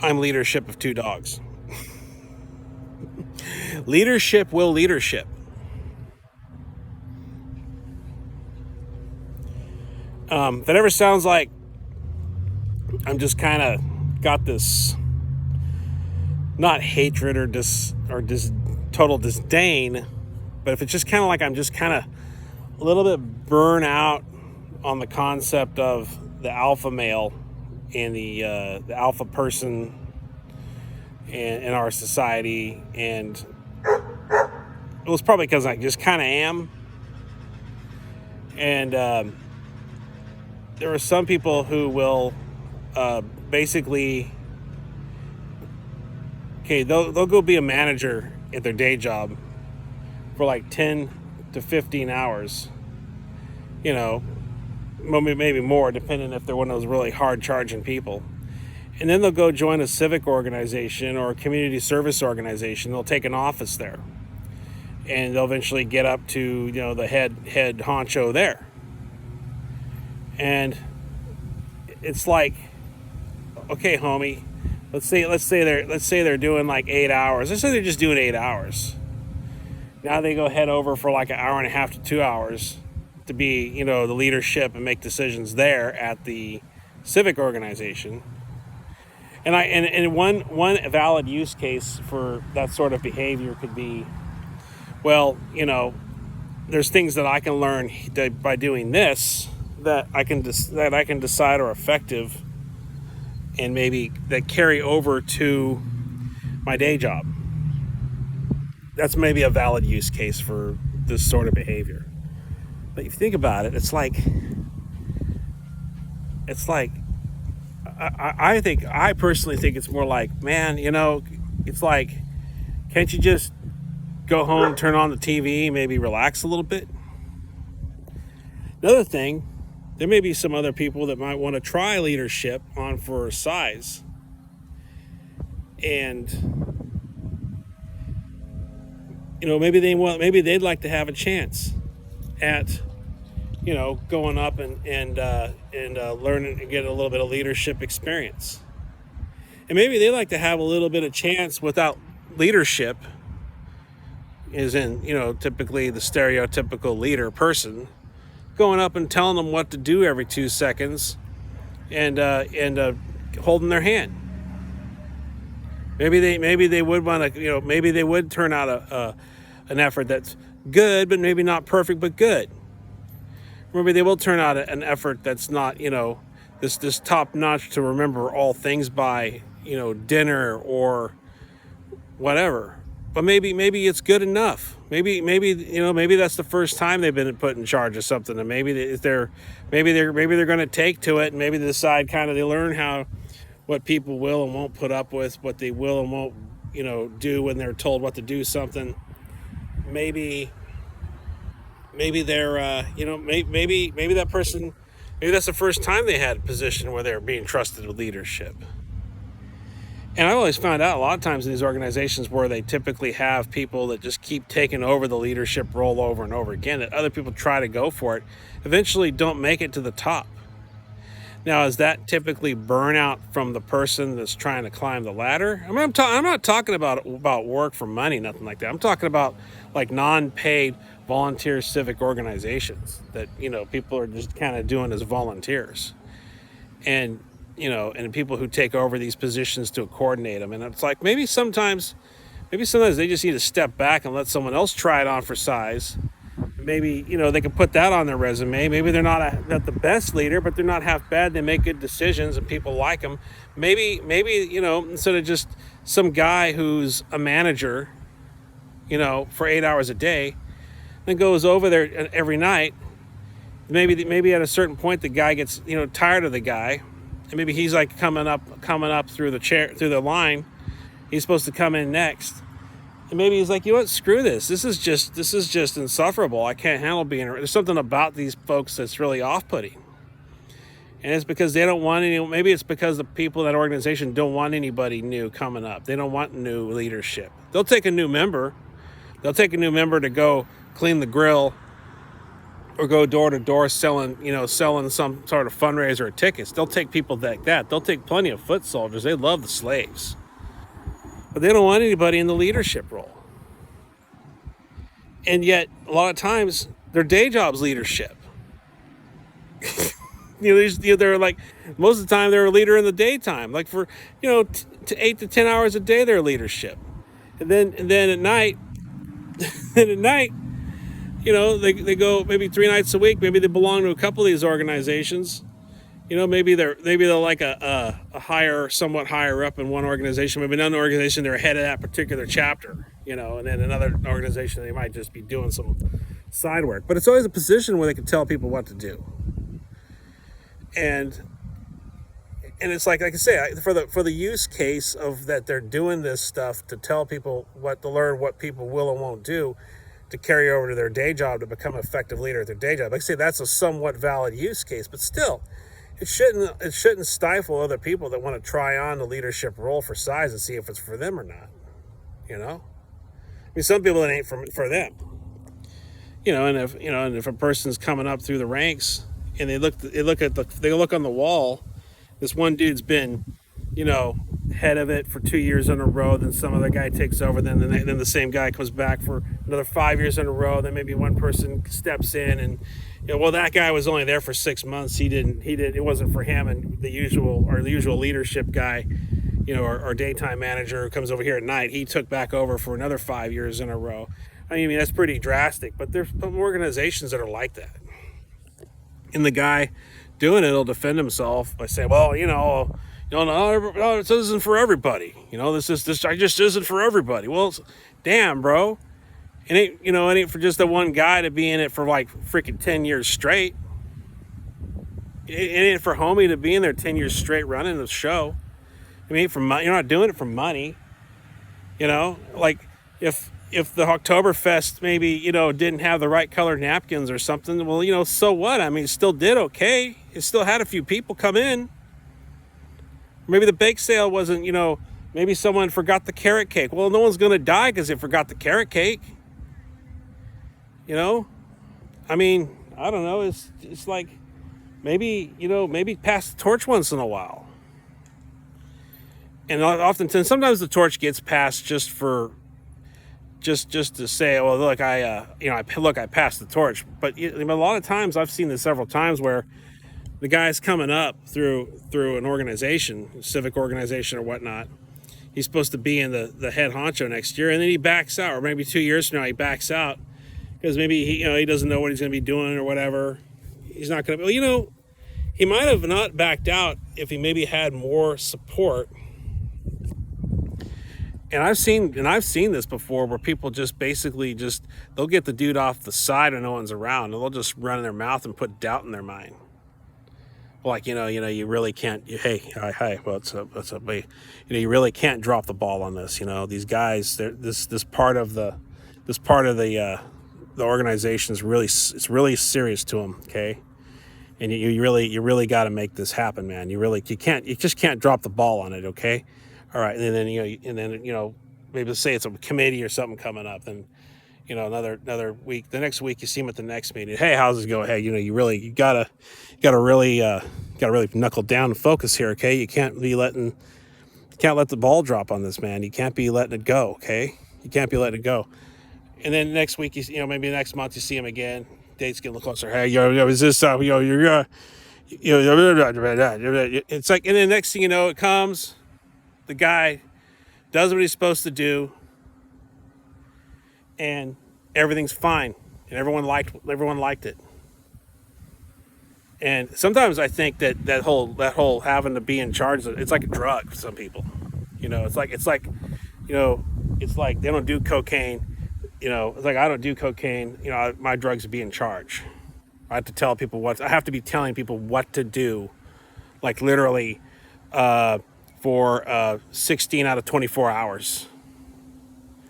I'm leadership of two dogs. Leadership will leadership. If it ever sounds like I'm just kind of got this not hatred or total disdain, but if it's just kind of like I'm just kind of a little bit burnt out on the concept of the alpha male and the alpha person in our society, and it was probably because I just kind of am. And there are some people who will basically, okay, they'll go be a manager at their day job for like 10 to 15 hours, maybe more, depending if they're one of those really hard charging people. And then they'll go join a civic organization or a community service organization. They'll take an office there, and they'll eventually get up to the head honcho there. And it's like, okay, homie, let's say they're doing like 8 hours. Let's say they're just doing 8 hours. Now they go head over for like an hour and a half to 2 hours to be, the leadership and make decisions there at the civic organization. And one valid use case for that sort of behavior could be, well, there's things that I can learn by doing this that I can decide are effective and maybe that carry over to my day job. That's maybe a valid use case for this sort of behavior. But if you think about it, it's like I personally think it's more like, man, it's like, can't you just go home, turn on the TV, maybe relax a little bit? Another thing, there may be some other people that might want to try leadership on for size. And maybe they'd like to have a chance at going up and learning and get a little bit of leadership experience. And maybe they like to have a little bit of chance without leadership, is in, typically the stereotypical leader person going up and telling them what to do every 2 seconds and holding their hand. Maybe they would want to, maybe they would turn out an effort that's good, but maybe not perfect, but good. Maybe they will turn out an effort that's not, this top notch to remember all things by, dinner or whatever. But maybe it's good enough. Maybe that's the first time they've been put in charge of something, and maybe they're going to take to it, and maybe they decide they learn what people will and won't put up with, what they will and won't do when they're told what to do something. Maybe they're maybe that person, maybe that's the first time they had a position where they're being trusted with leadership. And I've always found out a lot of times in these organizations where they typically have people that just keep taking over the leadership role over and over again, that other people try to go for it, eventually don't make it to the top. Now, is that typically burnout from the person that's trying to climb the ladder? I mean, I'm not talking about work for money, nothing like that. I'm talking about like non-paid volunteer civic organizations that, people are just kind of doing as volunteers. And people who take over these positions to coordinate them. And it's like, maybe sometimes they just need to step back and let someone else try it on for size. Maybe, they can put that on their resume. Maybe they're not the best leader, but they're not half bad. They make good decisions and people like them. Maybe, instead of just some guy who's a manager, for 8 hours a day, then goes over there every night. Maybe at a certain point, the guy gets, tired of the guy. And maybe he's like coming up through the line. He's supposed to come in next. And maybe he's like, screw this. This is just insufferable. I can't handle being around. There's something about these folks that's really off-putting. And it's because they don't want maybe it's because the people in that organization don't want anybody new coming up. They don't want new leadership. They'll take a new member. They'll take a new member to go clean the grill or go door to door selling some sort of fundraiser or tickets. They'll take people like that. They'll take plenty of foot soldiers. They love the slaves, but they don't want anybody in the leadership role. And yet, a lot of times, their day job's leadership. They're like, most of the time they're a leader in the daytime. Like for, to 8 to 10 hours a day, they're leadership. And then at night, they go maybe 3 nights a week. Maybe they belong to a couple of these organizations. Maybe they're like a somewhat higher up in one organization. Maybe another organization they're head of that particular chapter. And then another organization they might just be doing some side work. But it's always a position where they can tell people what to do. And it's like I say, for the use case of that they're doing this stuff to tell people what to learn, what people will and won't do, to carry over to their day job to become an effective leader at their day job. Like I say, that's a somewhat valid use case, but still, it shouldn't stifle other people that want to try on the leadership role for size and see if it's for them or not. I mean, some people it ain't for them. And if a person's coming up through the ranks and they look on the wall, this one dude's been, head of it for 2 years in a row. Then some other guy takes over. Then the same guy comes back for another 5 years in a row. Then maybe one person steps in and, well, that guy was only there for 6 months. It wasn't for him. And the usual leadership guy, our daytime manager who comes over here at night, he took back over for another 5 years in a row. I mean, that's pretty drastic, but there's some organizations that are like that. And the guy doing it will defend himself by saying, well, no, this isn't for everybody. This just isn't for everybody. Well, damn, bro. It ain't for just the one guy to be in it for like freaking 10 years straight. It ain't for homie to be in there 10 years straight running the show. I mean, you're not doing it for money. Like if the Oktoberfest maybe, didn't have the right colored napkins or something, well, so what? I mean, it still did okay. It still had a few people come in. Maybe the bake sale wasn't, maybe someone forgot the carrot cake. Well, no one's going to die because they forgot the carrot cake. I mean, I don't know. It's like maybe pass the torch once in a while. And oftentimes, sometimes the torch gets passed just to say, well, look, I passed the torch. But a lot of times, I've seen this several times where the guy's coming up through an organization, a civic organization or whatnot. He's supposed to be in the head honcho next year, and then he backs out, or maybe 2 years from now he backs out because maybe he doesn't know what he's going to be doing or whatever. He's not going to. Well, he might have not backed out if he maybe had more support. And I've seen this before where people just basically they'll get the dude off the side when no one's around, and they'll just run in their mouth and put doubt in their mind. Like, you really can't, hey, hi, what's up? You really can't drop the ball on this. These guys, this part of the organization is it's really serious to them. Okay. And you really got to make this happen, man. You just can't drop the ball on it. Okay. All right. And then, maybe let's say it's a committee or something coming up, and, another week, the next week you see him at the next meeting. Hey, how's it going? Hey, you gotta really knuckle down and focus here. Okay. You can't let the ball drop on this, man. You can't be letting it go. Okay. You can't be letting it go. And then next week, maybe next month you see him again. Date's getting a little closer. Hey, is this, you're, it's like, and then next thing you know, it comes, the guy does what he's supposed to do, and everything's fine, and everyone liked it. And sometimes I think that whole having to be in charge, it's like a drug for some people. It's like they don't do cocaine. It's like I don't do cocaine. My drugs would be in charge. I have to tell people I have to be telling people what to do, like literally, for 16 out of 24 hours.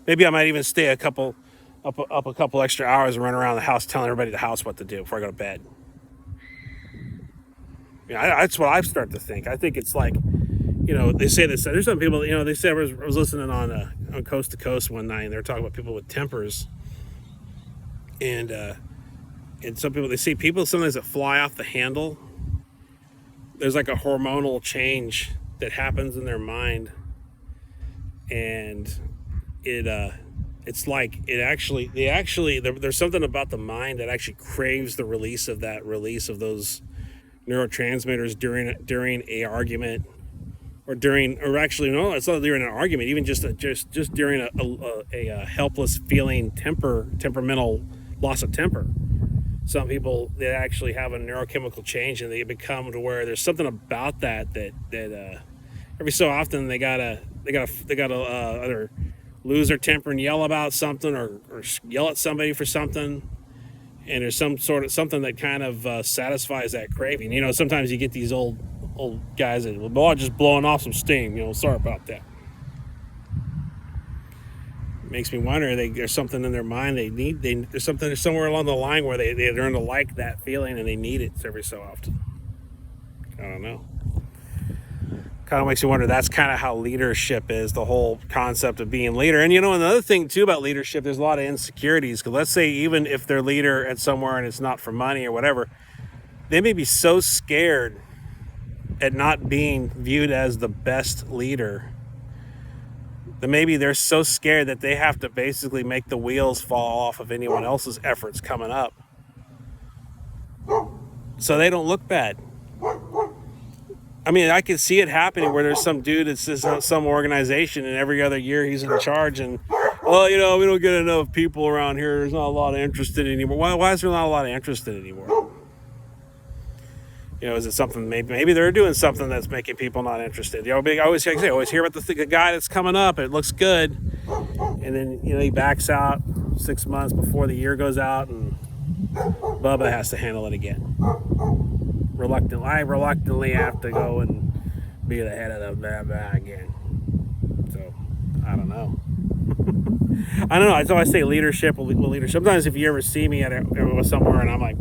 Maybe I might even stay a couple extra hours and run around the house telling everybody at the house what to do before I go to bed. That's what I start to think. I think it's like, they say this. There's some people, they say I was listening on Coast to Coast one night, and they were talking about people with tempers, and And some people, they see people sometimes that fly off the handle. There's like a hormonal change that happens in their mind, and it's like there's something about the mind that actually craves the release of those neurotransmitters during a argument, or actually no, it's not during an argument, even just during a helpless feeling, temperamental loss of temper. Some people, they actually have a neurochemical change, and they become to where there's something about that every so often they gotta either lose their temper and yell about something, or yell at somebody for something. And there's some sort of something that kind of satisfies that craving. You know, sometimes you get these old guys that, well, just blowing off some steam. You know, sorry about that. Makes me wonder, there's something in their mind there's something somewhere along the line where they learn to like that feeling, and they need it every so often. I don't know. Kind of makes you wonder, that's kind of how leadership is, the whole concept of being leader. And you know, another thing too about leadership, there's a lot of insecurities, because let's say even if they're leader at somewhere and it's not for money or whatever, they may be so scared at not being viewed as the best leader that maybe they're so scared that they have to basically make the wheels fall off of anyone else's efforts coming up, so they don't look bad. I mean, I can see it happening where there's some dude that's just some organization, and every other year he's in charge, and, well, you know, we don't get enough people around here. There's not a lot of interest in it anymore. Why is there not a lot of interest in it anymore? You know, is it something, maybe they're doing something that's making people not interested? You know, I always hear about the guy that's coming up. It looks good, and then, you know, he backs out 6 months before the year goes out, and Bubba has to handle it again. I reluctantly have to go and be the head of the again. So I don't know. I don't know. That's why I say leadership. Sometimes if you ever see me somewhere and I'm like,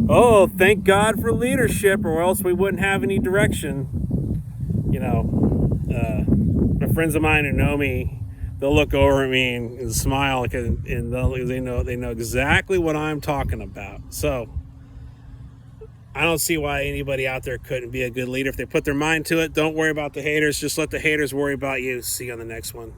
oh, thank God for leadership, or else we wouldn't have any direction. You know, my friends of mine who know me, they'll look over at me and smile, and they know exactly what I'm talking about. So I don't see why anybody out there couldn't be a good leader if they put their mind to it. Don't worry about the haters. Just let the haters worry about you. See you on the next one.